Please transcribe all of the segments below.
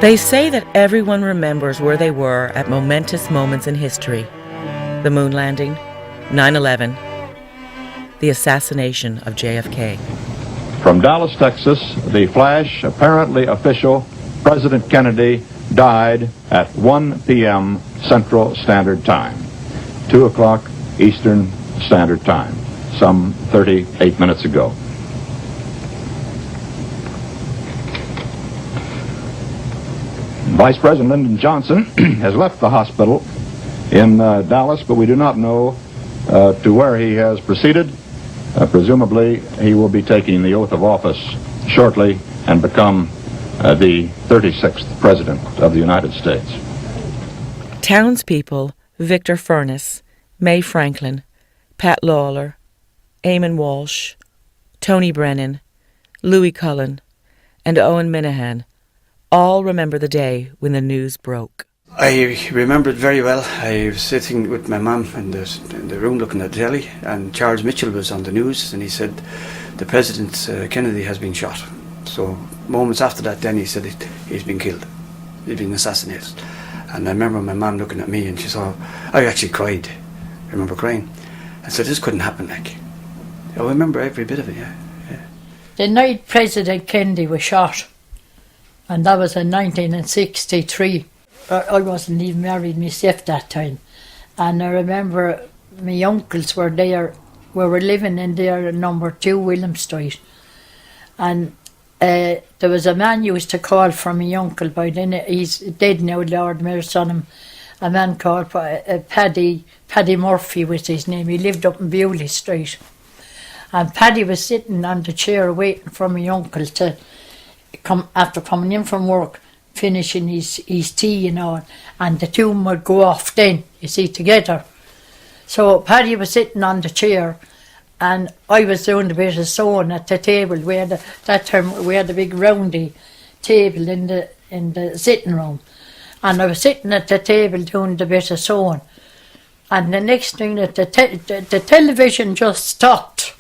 They say that everyone remembers where they were at momentous moments in history. The moon landing, 9/11, the assassination of JFK. From Dallas, Texas, the flash, apparently official, President Kennedy died at 1 p.m. Central Standard Time, 2 o'clock Eastern Standard Time, some 38 minutes ago. Vice President Lyndon Johnson has left the hospital in Dallas, but we do not know to where he has proceeded. Presumably, he will be taking the oath of office shortly and become the 36th President of the United States. Townspeople Victor Furness, May Franklin, Pat Lawler, Eamon Walsh, Tony Brennan, Louis Cullen, and Owen Minahan all remember the day when the news broke. I remember it very well. I was sitting with my mum in the room looking at the telly, and Charles Mitchell was on the news, and he said, the President Kennedy has been shot. So moments after that then he said he's been killed, he's been assassinated. And I remember my mum looking at me and she saw, I actually cried. I remember crying. I said, this couldn't happen, like. I remember every bit of it, yeah. The night President Kennedy was shot, and that was in 1963. I wasn't even married myself that time. And I remember my uncles were there. We were living in there at number 2 William Street. And there was a man used to call from my uncle, by then he's dead now, Lord mercy on him. A man called Paddy Murphy was his name. He lived up in Bewley Street. And Paddy was sitting on the chair waiting for my uncle to come after coming in from work, finishing his tea and all, and the two would go off then, you see, together. So Paddy was sitting on the chair and I was doing a bit of sewing at the table. That time we had a big roundy table in the sitting room, and I was sitting at the table doing a bit of sewing, and the next thing that the television just stopped,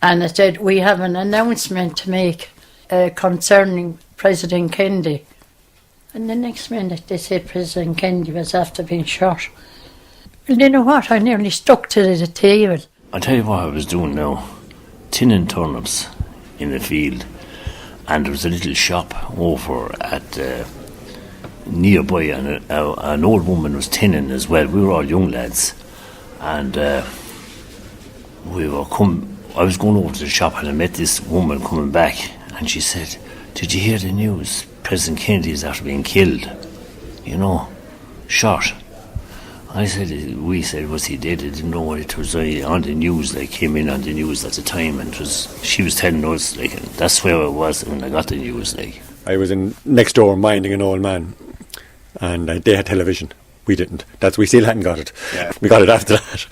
and it said, we have an announcement to make concerning President Kennedy. And the next minute they said President Kennedy was after being shot. And you know what, I nearly stuck to the table. I'll tell you what I was doing now. Tinning turnips in the field. And there was a little shop over at nearby, and an old woman was tinning as well. We were all young lads. And I was going over to the shop and I met this woman coming back, and she said, did you hear the news? President Kennedy is after being killed. You know, shot. We said, was he dead? I didn't know what it was on the news, like, came in on the news at the time, and she was telling us, like, and that's where I was when I got the news, like. I was in next door minding an old man, and they had television. We didn't. We still hadn't got it. Yeah. We got it after that.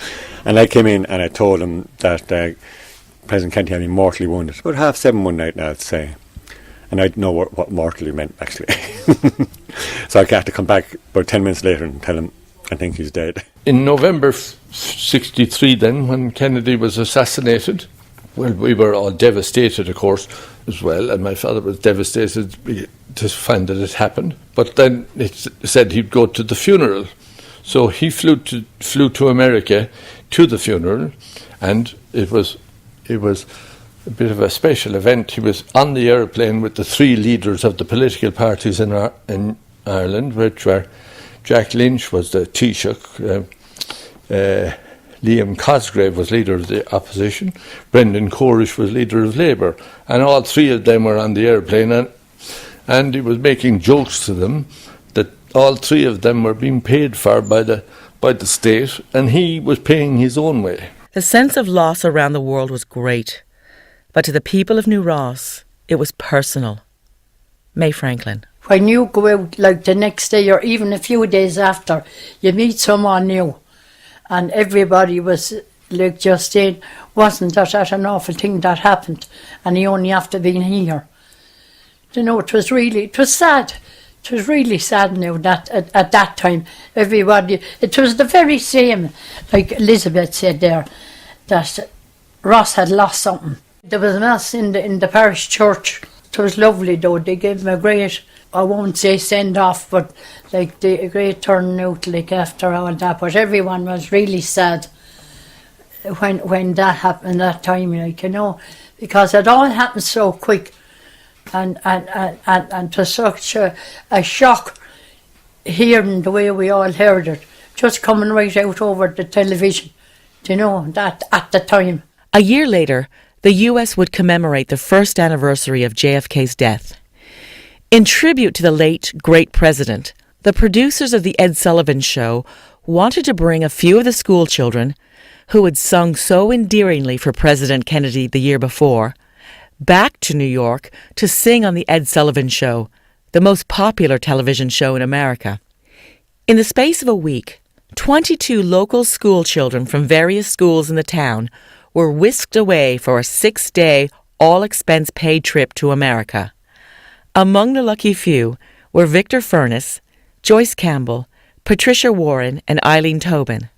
And I came in and I told him that President Kennedy had been mortally wounded. About 7:30 one night now, I'd say. And I didn't know what mortally meant, actually. So I had to come back about 10 minutes later and tell him, I think he's dead. In November 63 then, when Kennedy was assassinated, well, we were all devastated, of course, as well, and my father was devastated to find that it happened. But then it said he'd go to the funeral. So he flew to America to the funeral, and it was a bit of a special event. He was on the airplane with the 3 leaders of the political parties in Ireland, which were Jack Lynch was the Taoiseach, Liam Cosgrave was leader of the opposition, Brendan Corish was leader of Labour, and all 3 of them were on the airplane, and he was making jokes to them that all 3 of them were being paid for by the state, and he was paying his own way. The sense of loss around the world was great, but to the people of New Ross, it was personal. May Franklin. When you go out, like the next day or even a few days after, you meet someone new, and everybody was like just saying, wasn't that an awful thing that happened, and he only after being here. You know, it was sad. It was really sad now that at that time, everybody, it was the very same, like Elizabeth said there, that Ross had lost something. There was a mass in the parish church. It was lovely though, they gave him a great I won't say send off, but like the great turnout, like after all that. But everyone was really sad when that happened that time, like, you know, because it all happened so quick, and to such a shock hearing the way we all heard it, just coming right out over the television, you know, that at the time. A year later, the US would commemorate the first anniversary of JFK's death. In tribute to the late, great president, the producers of The Ed Sullivan Show wanted to bring a few of the school children who had sung so endearingly for President Kennedy the year before back to New York to sing on The Ed Sullivan Show, the most popular television show in America. In the space of a week, 22 local school children from various schools in the town were whisked away for a 6-day, all-expense-paid trip to America. Among the lucky few were Victor Furness, Joyce Campbell, Patricia Warren and Eileen Tobin.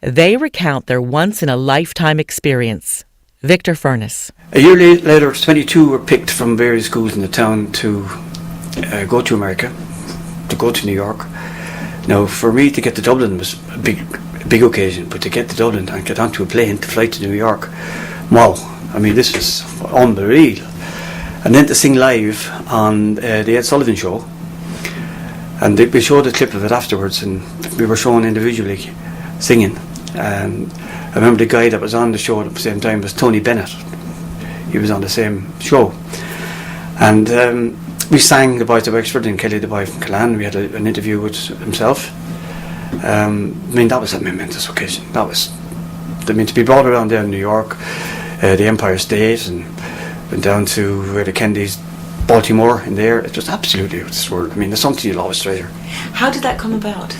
They recount their once-in-a-lifetime experience. Victor Furness. A year later, 22 were picked from various schools in the town to go to America, to go to New York. Now, for me to get to Dublin was a big occasion, but to get to Dublin and get onto a plane to fly to New York, wow, I mean, this was unreal. And then to sing live on the Ed Sullivan Show, and we showed a clip of it afterwards, and we were shown individually singing. And I remember the guy that was on the show at the same time was Tony Bennett. He was on the same show, and we sang The Boys of Wexford and Kelly the Boy from Killan. We had an interview with himself. I mean, that was a momentous occasion. That was, I mean, to be brought around there in New York, the Empire State, and went down to where the Kennedys, Baltimore, in there. It was absolutely out of this world. I mean, there's something you'll always treasure. How did that come about?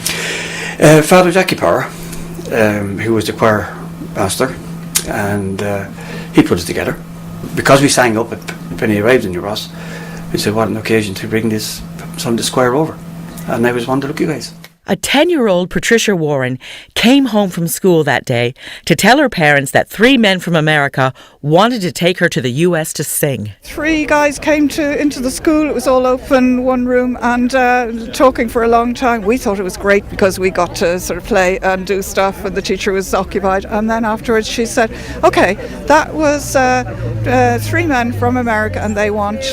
Father Jackie Power, who was the choir master, and he put it together. Because we sang up when he arrived in New Ross, we said, what an occasion to bring some of the choir over. And I was one of the lucky guys. A 10-year-old Patricia Warren came home from school that day to tell her parents that 3 men from America wanted to take her to the US to sing. 3 guys came into the school. It was all open, one room, and talking for a long time. We thought it was great because we got to sort of play and do stuff and the teacher was occupied. And then afterwards she said, okay, that was 3 men from America and they want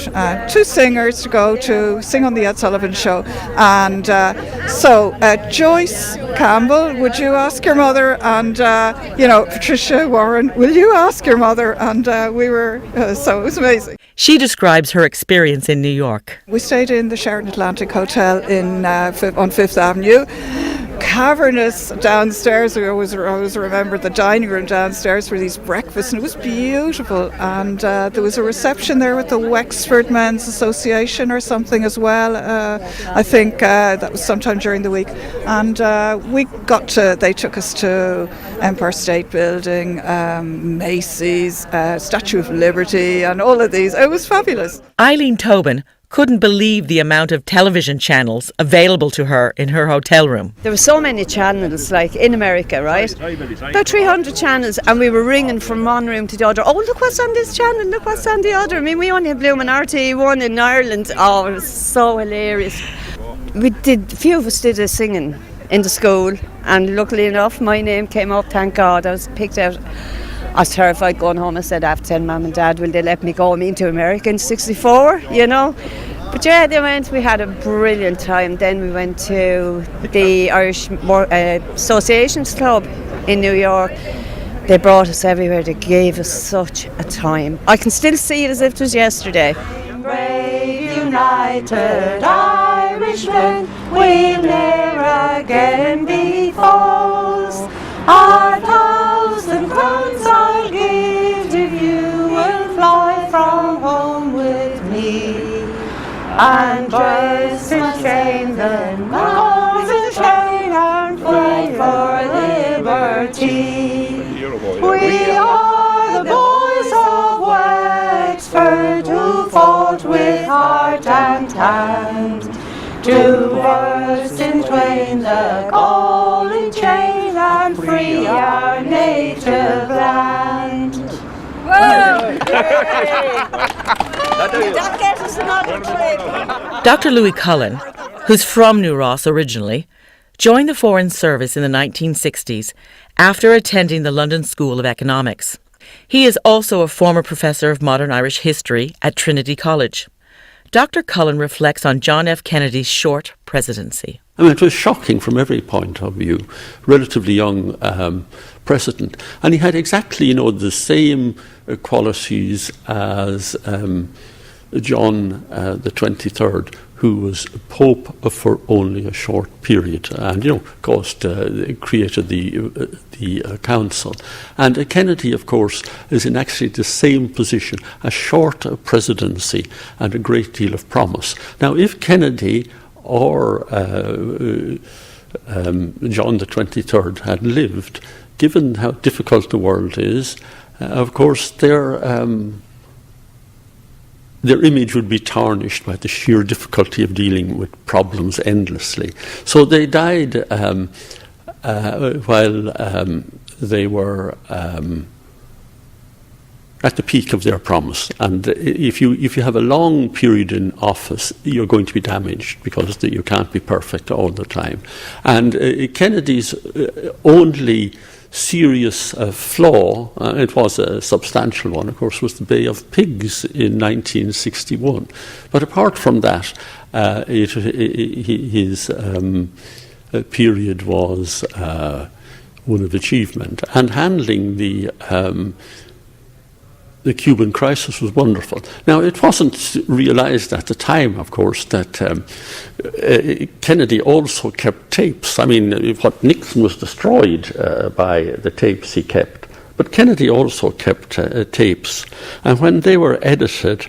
2 singers to go to sing on the Ed Sullivan Show. And so Joyce Campbell, would you ask your mother? And, Patricia Warren, will you ask your mother? And we were, so it was amazing. She describes her experience in New York. We stayed in the Sheraton Atlantic Hotel on Fifth Avenue. Cavernous downstairs. I always remember the dining room downstairs for these breakfasts, and it was beautiful. And there was a reception there with the Wexford Men's Association or something as well. I think that was sometime during the week. And they took us to Empire State Building, Macy's, Statue of Liberty, and all of these. It was fabulous. Eileen Tobin couldn't believe the amount of television channels available to her in her hotel room. There were so many channels, like in America, right? About 300 channels, and we were ringing from one room to the other. Oh, look what's on this channel, look what's on the other. I mean, we only have blooming RT1 in Ireland. Oh, it was so hilarious. A few of us did a singing in the school, and luckily enough, my name came up, thank God. I was picked out. I was terrified going home. I said, I have to tell Mum and Dad, will they let me go? I mean, to America in 64, you know? But yeah, they went. We had a brilliant time. Then we went to the Irish Associations Club in New York. They brought us everywhere. They gave us such a time. I can still see it as if it was yesterday. Brave, united Irishmen, we'll ne'er again be false. 1,000 crowns I'll give if you will fly from home with me. And dress in chains and arms in chain and fight for liberty. We are the boys of Wexford who fought with heart and hand to burst in twain the galling chain and free our native land. That gets us another trip. Dr. Louis Cullen, who's from New Ross originally, joined the Foreign Service in the 1960s after attending the London School of Economics. He is also a former professor of modern Irish history at Trinity College. Dr. Cullen reflects on John F. Kennedy's short presidency. I mean, it was shocking from every point of view. Relatively young president, and he had exactly, the same qualities as John the 23rd, who was Pope for only a short period, and created the council. And Kennedy, of course, is in actually the same position: a short presidency and a great deal of promise. Now, if Kennedy or John the 23rd had lived, given how difficult the world is, of course their image would be tarnished by the sheer difficulty of dealing with problems endlessly. So they died while they were at the peak of their promise. And if you have a long period in office, you're going to be damaged because you can't be perfect all the time. And Kennedy's only serious flaw, it was a substantial one, of course, was the Bay of Pigs in 1961. But apart from that, his period was one of achievement. And handling the Cuban crisis was wonderful. Now, it wasn't realized at the time, of course, that Kennedy also kept tapes. I mean, what Nixon was destroyed by the tapes he kept, but Kennedy also kept tapes. And when they were edited,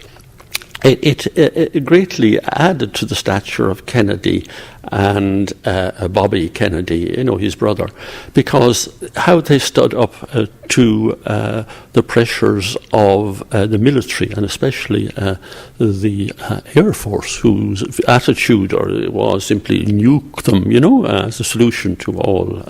it greatly added to the stature of Kennedy and Bobby Kennedy, his brother, because how they stood up to the pressures of the military, and especially the Air Force, whose attitude was simply nuke them, as a solution to all.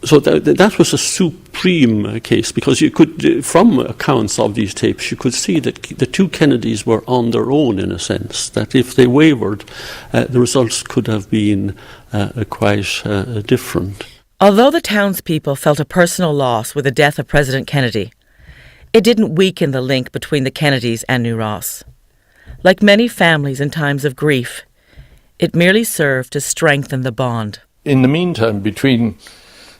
So that was a supreme case, because you could, from accounts of these tapes, you could see that the two Kennedys were on their own, in a sense, that if they wavered, the results could have been quite different. Although the townspeople felt a personal loss with the death of President Kennedy, it didn't weaken the link between the Kennedys and New Ross. Like many families in times of grief, it merely served to strengthen the bond. In the meantime, between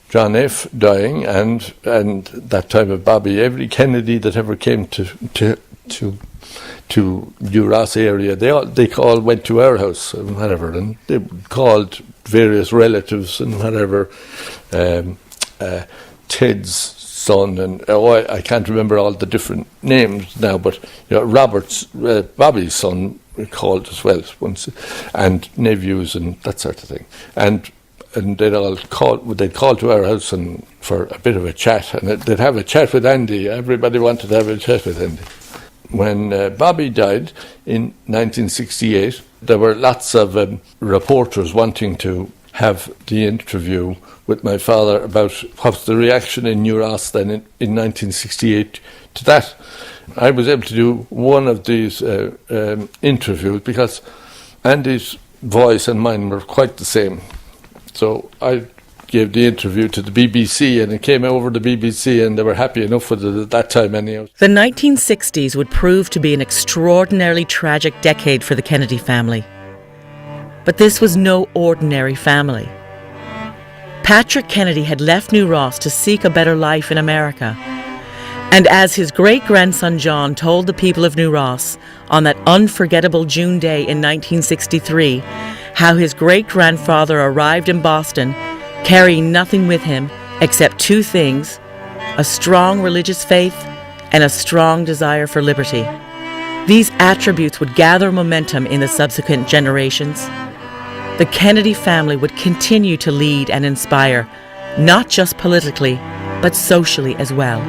John F. dying and that time of Bobby, every Kennedy that ever came to New Ross area, they all went to our house and whatever, and they called various relatives and whatever. Ted's son, and I can't remember all the different names now, but Robert's Bobby's son called as well once, and nephews and that sort of thing, and they'd call to our house and for a bit of a chat, and they'd have a chat with Andy. Everybody wanted to have a chat with Andy. When Bobby died in 1968, there were lots of reporters wanting to have the interview with my father about what was the reaction in New Ross then in 1968 to that. I was able to do one of these interviews because Andy's voice and mine were quite the same. So I gave the interview to the BBC, and it came over the BBC, and they were happy enough with it at that time anyhow. The 1960s would prove to be an extraordinarily tragic decade for the Kennedy family. But this was no ordinary family. Patrick Kennedy had left New Ross to seek a better life in America. And as his great-grandson John told the people of New Ross on that unforgettable June day in 1963, how his great-grandfather arrived in Boston carrying nothing with him except two things: a strong religious faith and a strong desire for liberty. These attributes would gather momentum in the subsequent generations. The Kennedy family would continue to lead and inspire, not just politically, but socially as well.